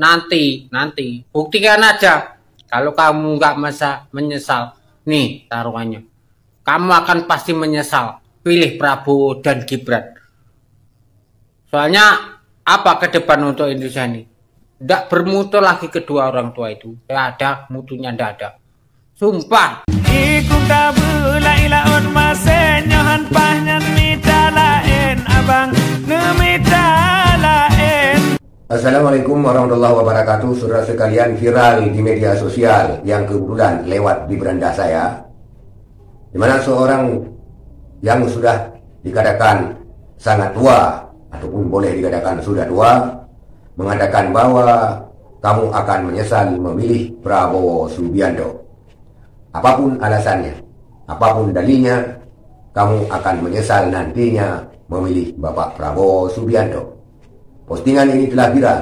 nanti. Buktikan aja. Kalau kamu nggak masa menyesal, nih taruhannya. Kamu akan pasti menyesal pilih Prabowo dan Gibran. Soalnya apa ke depan untuk Indonesia ini? Tidak bermutu lagi kedua orang tua itu. Tidak ada mutunya, tidak ada. Sumpah. Assalamualaikum warahmatullahi wabarakatuh. Saudara sekalian, viral di media sosial yang kebetulan lewat di beranda saya, di mana seorang yang sudah dikatakan sangat tua ataupun boleh dikatakan sudah tua mengatakan bahwa kamu akan menyesal memilih Prabowo Subianto. Apapun alasannya, apapun dalilnya, kamu akan menyesal nantinya memilih Bapak Prabowo Subianto. Postingan ini telah viral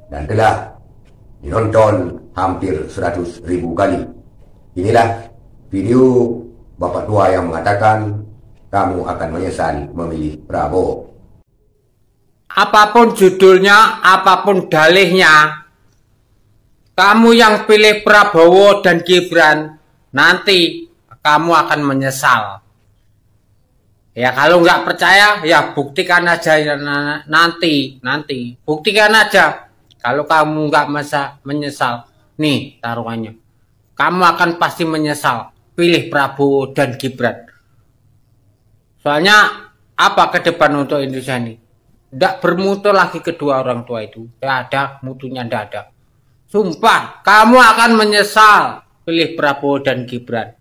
dan telah ditonton hampir 100.000 kali. Inilah video Bapak tua yang mengatakan kamu akan menyesal memilih Prabowo. Apapun judulnya, apapun dalihnya, kamu yang pilih Prabowo dan Gibran, nanti kamu akan menyesal. Ya kalau nggak percaya, ya buktikan aja nanti. Buktikan aja. Kalau kamu nggak masa menyesal, nih taruhannya. Kamu akan pasti menyesal pilih Prabowo dan Gibran. Soalnya apa ke depan untuk Indonesia ini? Tidak bermutu lagi kedua orang tua itu. Tidak ada mutunya, tidak ada. Sumpah, kamu akan menyesal pilih Prabowo dan Gibran.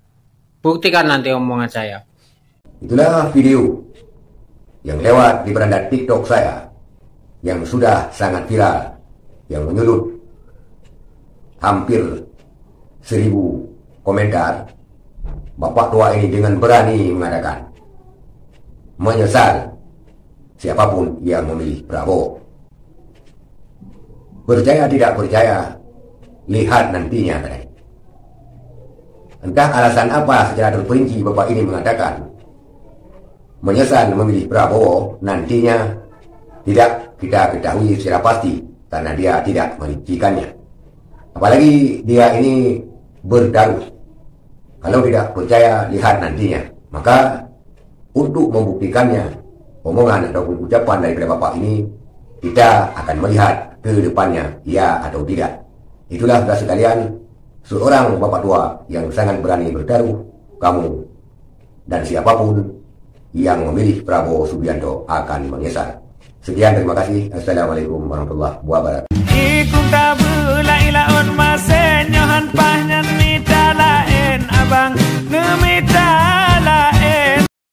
Buktikan nanti omongan saya. Itulah video yang lewat di beranda TikTok saya yang sudah sangat viral, yang menyulut hampir 1.000 komentar. Bapak tua ini dengan berani mengatakan menyesal siapapun yang memilih Prabowo. Percaya tidak percaya, lihat nantinya. Entah alasan apa secara terperinci Bapak ini mengatakan menyesal memilih Prabowo, nantinya tidak kita ketahui secara pasti karena dia tidak merincikannya. Apalagi dia ini bertaruh. Kalau tidak percaya, lihat nantinya. Maka untuk membuktikannya, omongan ataupun ucapan dari Bapak ini, kita akan melihat ke depannya, ya atau tidak. Itulah saudara sekalian, seorang Bapak tua yang sangat berani bertaruh, kamu dan siapapun yang memilih Prabowo Subianto akan menyesal. Sekian, terima kasih. Assalamualaikum warahmatullahi wabarakatuh.